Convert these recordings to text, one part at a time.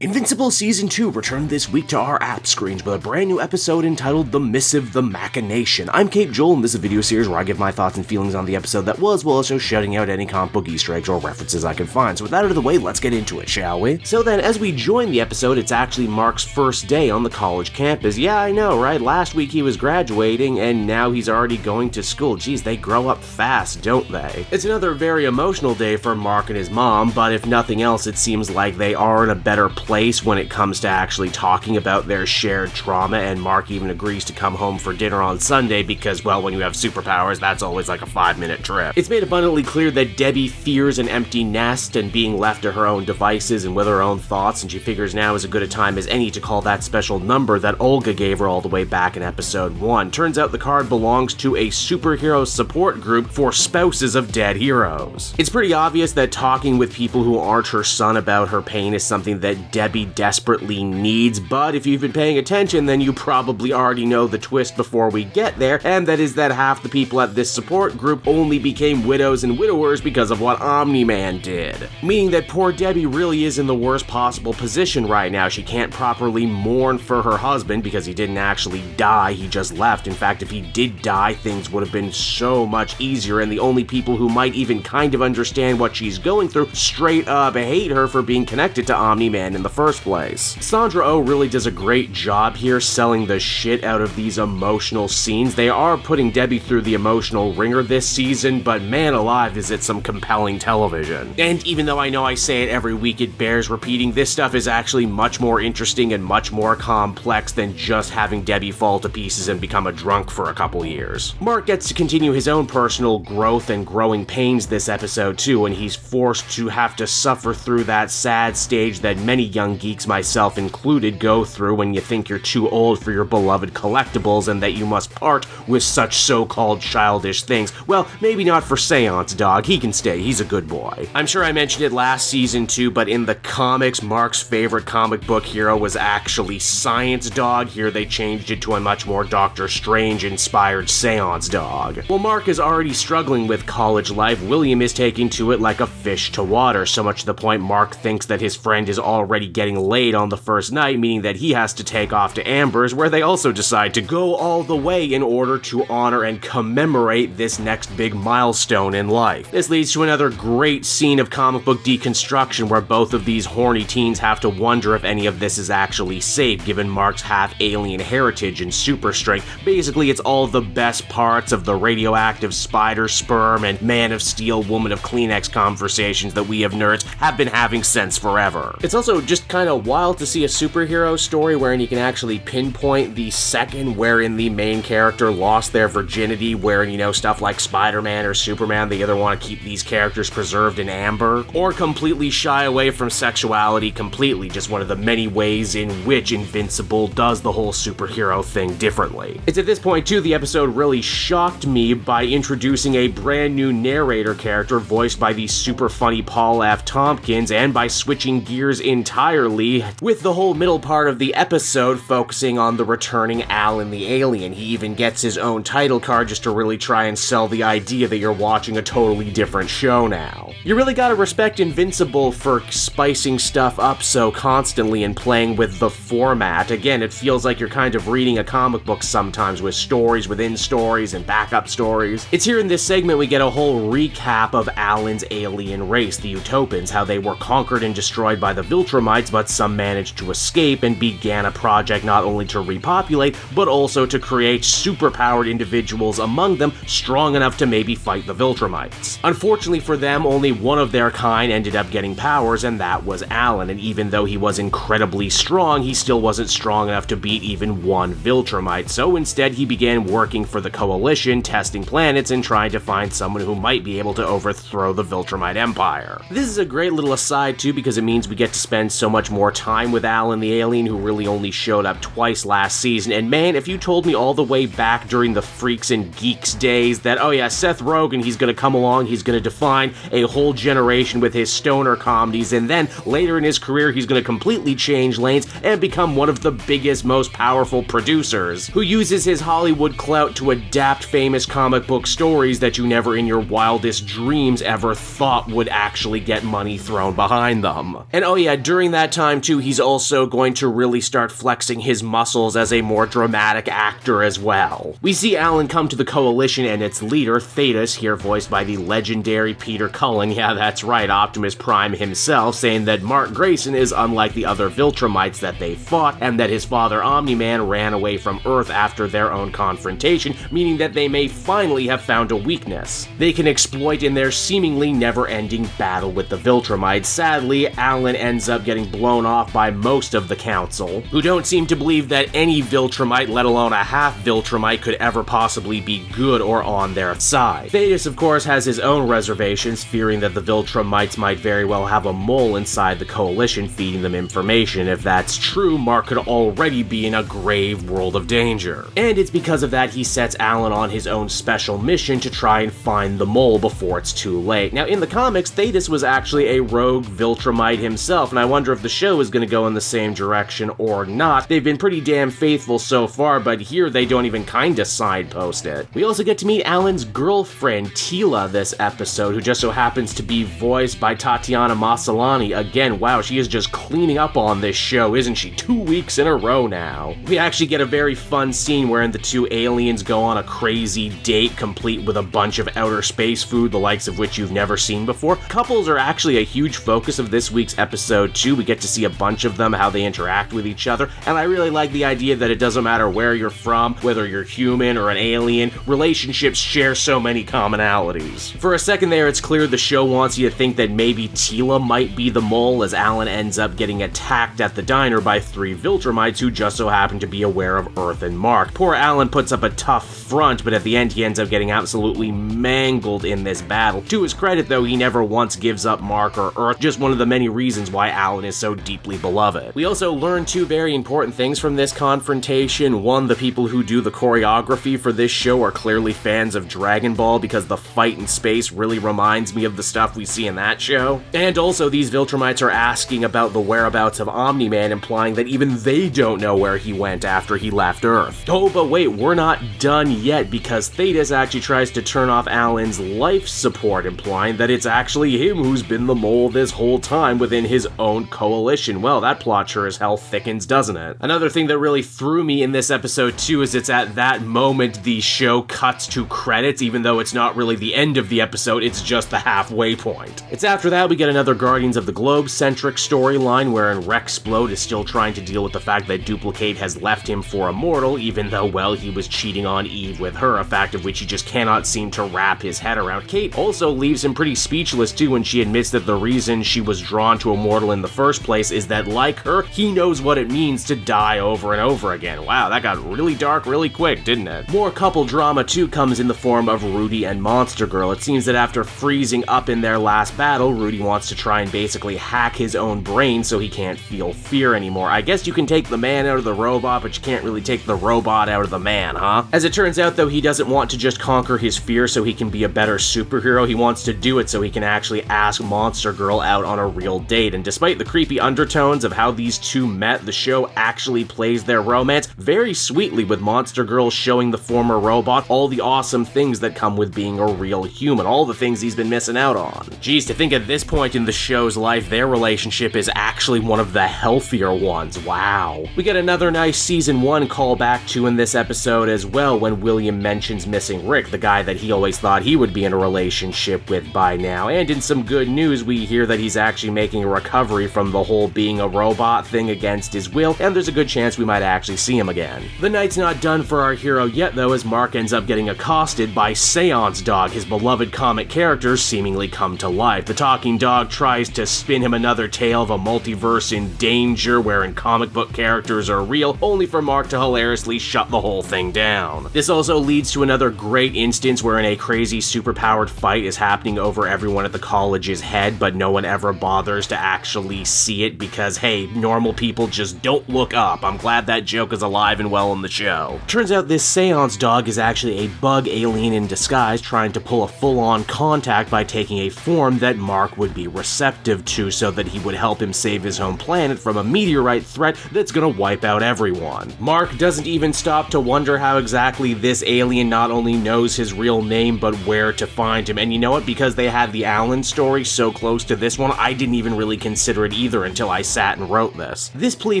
Invincible Season 2 returned this week to our app screens with a brand new episode entitled The Missive, The Machination. I'm Cape Joel, and this is a video series where I give my thoughts and feelings on the episode that was, while also shouting out any comic book Easter eggs or references I can find. So with that out of the way, let's get into it, shall we? So then, as we join the episode, it's actually Mark's first day on the college campus. Yeah, I know, right? Last week he was graduating, and now he's already going to school. Geez, they grow up fast, don't they? It's another very emotional day for Mark and his mom, but if nothing else, it seems like they are in a better place when it comes to actually talking about their shared trauma, and Mark even agrees to come home for dinner on Sunday because, well, when you have superpowers, that's always like a 5-minute trip. It's made abundantly clear that Debbie fears an empty nest and being left to her own devices and with her own thoughts, and she figures now is as good a time as any to call that special number that Olga gave her all the way back in episode 1. Turns out the card belongs to a superhero support group for spouses of dead heroes. It's pretty obvious that talking with people who aren't her son about her pain is something that Debbie desperately needs, but if you've been paying attention, then you probably already know the twist before we get there, and that is that half the people at this support group only became widows and widowers because of what Omni-Man did. Meaning that poor Debbie really is in the worst possible position right now. She can't properly mourn for her husband because he didn't actually die, he just left. In fact, if he did die, things would have been so much easier, and the only people who might even kind of understand what she's going through straight up hate her for being connected to Omni-Man in the first place. Sandra Oh really does a great job here selling the shit out of these emotional scenes. They are putting Debbie through the emotional ringer this season, but man alive is it some compelling television. And even though I know I say it every week, it bears repeating, this stuff is actually much more interesting and much more complex than just having Debbie fall to pieces and become a drunk for a couple years. Mark gets to continue his own personal growth and growing pains this episode too, and he's forced to have to suffer through that sad stage that many young geeks, myself included, go through when you think you're too old for your beloved collectibles and that you must part with such so-called childish things. Well, maybe not for Seance Dog, he can stay, he's a good boy. I'm sure I mentioned it last season too, but in the comics, Mark's favorite comic book hero was actually Science Dog. Here they changed it to a much more Doctor Strange-inspired Seance Dog. While Mark is already struggling with college life, William is taking to it like a fish to water, so much to the point Mark thinks that his friend is already getting laid on the first night, meaning that he has to take off to Amber's, where they also decide to go all the way in order to honor and commemorate this next big milestone in life. This leads to another great scene of comic book deconstruction where both of these horny teens have to wonder if any of this is actually safe, given Mark's half-alien heritage and super strength. Basically, it's all the best parts of the radioactive spider sperm and Man of Steel, Woman of Kleenex conversations that we of nerds have been having since forever. It's also just kind of wild to see a superhero story wherein you can actually pinpoint the second wherein the main character lost their virginity, wherein, you know, stuff like Spider-Man or Superman, they either want to keep these characters preserved in amber, or completely shy away from sexuality completely, just one of the many ways in which Invincible does the whole superhero thing differently. It's at this point, too, the episode really shocked me by introducing a brand new narrator character voiced by the super funny Paul F. Tompkins, and by switching gears entirely, with the whole middle part of the episode focusing on the returning Allan the Alien. He even gets his own title card just to really try and sell the idea that you're watching a totally different show now. You really gotta respect Invincible for spicing stuff up so constantly and playing with the format. Again, it feels like you're kind of reading a comic book sometimes, with stories within stories and backup stories. It's here in this segment we get a whole recap of Allan's alien race, the Utopans, how they were conquered and destroyed by the Viltrumites, but some managed to escape and began a project not only to repopulate, but also to create superpowered individuals among them strong enough to maybe fight the Viltrumites. Unfortunately for them, only one of their kind ended up getting powers, and that was Allan, and even though he was incredibly strong, he still wasn't strong enough to beat even one Viltrumite, so instead he began working for the Coalition, testing planets and trying to find someone who might be able to overthrow the Viltrumite Empire. This is a great little aside too, because it means we get to spend so much more time with Allan the Alien, who really only showed up twice last season, and man, if you told me all the way back during the Freaks and Geeks days that, oh yeah, Seth Rogen, he's gonna come along, he's gonna define a whole generation with his stoner comedies, and then later in his career he's gonna completely change lanes and become one of the biggest, most powerful producers, who uses his Hollywood clout to adapt famous comic book stories that you never in your wildest dreams ever thought would actually get money thrown behind them. And oh yeah, during during that time too, he's also going to really start flexing his muscles as a more dramatic actor as well. We see Allan come to the Coalition and its leader, Thetis, here voiced by the legendary Peter Cullen, yeah that's right, Optimus Prime himself, saying that Mark Grayson is unlike the other Viltrumites that they fought, and that his father Omni-Man ran away from Earth after their own confrontation, meaning that they may finally have found a weakness they can exploit in their seemingly never-ending battle with the Viltrumites. Sadly, Allan ends up getting blown off by most of the Council, who don't seem to believe that any Viltrumite, let alone a half-Viltrumite, could ever possibly be good or on their side. Thetis, of course, has his own reservations, fearing that the Viltrumites might very well have a mole inside the Coalition feeding them information. If that's true, Mark could already be in a grave world of danger. And it's because of that he sets Allan on his own special mission to try and find the mole before it's too late. Now, in the comics, Thetis was actually a rogue Viltrumite himself, and I wonder if the show is going to go in the same direction or not. They've been pretty damn faithful so far, but here they don't even kinda signpost it. We also get to meet Allan's girlfriend, Teela, this episode, who just so happens to be voiced by Tatiana Maslany. Again, wow, she is just cleaning up on this show, isn't she? 2 weeks in a row now. We actually get a very fun scene wherein the two aliens go on a crazy date complete with a bunch of outer space food, the likes of which you've never seen before. Couples are actually a huge focus of this week's episode too. We get to see a bunch of them, how they interact with each other, and I really like the idea that it doesn't matter where you're from, whether you're human or an alien, relationships share so many commonalities. For a second there, it's clear the show wants you to think that maybe Teela might be the mole, as Allan ends up getting attacked at the diner by 3 Viltrumites who just so happen to be aware of Earth and Mark. Poor Allan puts up a tough front, but at the end he ends up getting absolutely mangled in this battle. To his credit though, he never once gives up Mark or Earth, just one of the many reasons why Allan is so deeply beloved. We also learn 2 very important things from this confrontation. One, the people who do the choreography for this show are clearly fans of Dragon Ball, because the fight in space really reminds me of the stuff we see in that show. And also, these Viltrumites are asking about the whereabouts of Omni-Man, implying that even they don't know where he went after he left Earth. Oh, but wait, we're not done yet, because Thetis actually tries to turn off Allan's life support, implying that it's actually him who's been the mole this whole time within his own coalition. Well, that plot sure as hell thickens, doesn't it? Another thing that really threw me in this episode too is it's at that moment the show cuts to credits, even though it's not really the end of the episode, it's just the halfway point. It's after that we get another Guardians of the Globe-centric storyline wherein Rexplode is still trying to deal with the fact that Duplicate has left him for Immortal, even though, well, he was cheating on Eve with her, a fact of which he just cannot seem to wrap his head around. Kate also leaves him pretty speechless too when she admits that the reason she was drawn to Immortal in the first place is that, like her, he knows what it means to die over and over again. Wow, that got really dark really quick, didn't it? More couple drama too comes in the form of Rudy and Monster Girl. It seems that after freezing up in their last battle, Rudy wants to try and basically hack his own brain so he can't feel fear anymore. I guess you can take the man out of the robot, but you can't really take the robot out of the man, huh? As it turns out though, he doesn't want to just conquer his fear so he can be a better superhero, he wants to do it so he can actually ask Monster Girl out on a real date. And despite the creepy undertones of how these two met, the show actually plays their romance very sweetly, with Monster Girl showing the former robot all the awesome things that come with being a real human, all the things he's been missing out on. Geez, to think at this point in the show's life, their relationship is actually one of the healthier ones. Wow. We get another nice season 1 callback to in this episode as well, when William mentions missing Rick, the guy that he always thought he would be in a relationship with by now. And in some good news, we hear that he's actually making a recovery from the whole being a robot thing against his will, and there's a good chance we might actually see him again. The night's not done for our hero yet though, as Mark ends up getting accosted by Seance Dog, his beloved comic characters seemingly come to life. The talking dog tries to spin him another tale of a multiverse in danger wherein comic book characters are real, only for Mark to hilariously shut the whole thing down. This also leads to another great instance wherein a crazy superpowered fight is happening over everyone at the college's head, but no one ever bothers to actually see it because, hey, normal people just don't look up. I'm glad that joke is alive and well in the show. Turns out this Seance Dog is actually a bug alien in disguise trying to pull a full-on contact by taking a form that Mark would be receptive to so that he would help him save his home planet from a meteorite threat that's gonna wipe out everyone. Mark doesn't even stop to wonder how exactly this alien not only knows his real name but where to find him. And you know what? Because they had the Allan story so close to this one, I didn't even really consider it either until I sat and wrote this. This plea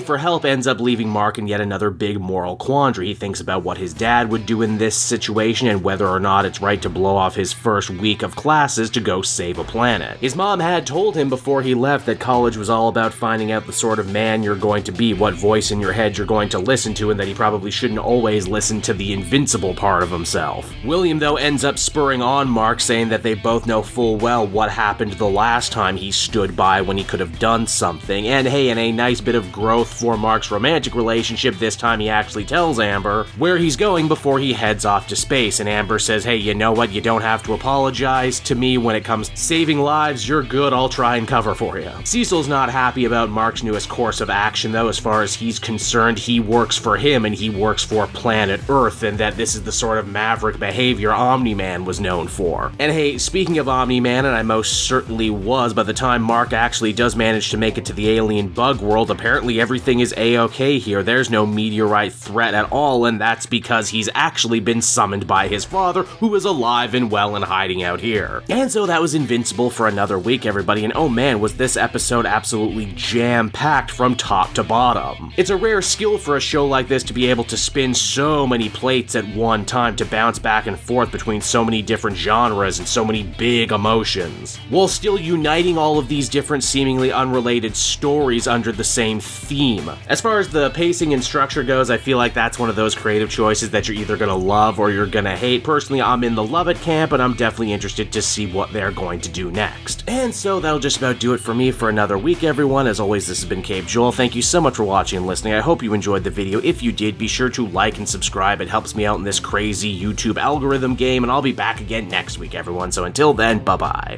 for help ends up leaving Mark in yet another big moral quandary. He thinks about what his dad would do in this situation and whether or not it's right to blow off his first week of classes to go save a planet. His mom had told him before he left that college was all about finding out the sort of man you're going to be, what voice in your head you're going to listen to, and that he probably shouldn't always listen to the invincible part of himself. William, though, ends up spurring on Mark, saying that they both know full well what happened the last time he stood by when he could have done something, and hey, in a nice bit of growth for Mark's romantic relationship, this time he actually tells Amber where he's going before he heads off to space, and Amber says, hey, you know what, you don't have to apologize to me when it comes to saving lives, you're good, I'll try and cover for you. Cecil's not happy about Mark's newest course of action, though. As far as he's concerned, he works for him and he works for planet Earth, and that this is the sort of maverick behavior Omni-Man was known for. And hey, speaking of Omni-Man, and I most certainly was, by the time Mark actually does manage to make it to the alien bug world, apparently everything is a-okay here. There's no meteorite threat at all, and that's because he's actually been summoned by his father, who is alive and well and hiding out here. And so that was Invincible for another week, everybody, and oh man, was this episode absolutely jam-packed from top to bottom. It's a rare skill for a show like this to be able to spin so many plates at one time, to bounce back and forth between so many different genres and so many big emotions, while still uniting all of these different seemingly unrelated stories under the same theme. As far as the pacing and structure goes, I feel like that's one of those creative choices that you're either gonna love or you're gonna hate. Personally, I'm in the love it camp, and I'm definitely interested to see what they're going to do next. And so that'll just about do it for me for another week, everyone. As always, this has been Cape Joel. Thank you so much for watching and listening. I hope you enjoyed the video. If you did, be sure to like and subscribe. It helps me out in this crazy YouTube algorithm game, and I'll be back again next week, everyone. So until then, bye-bye.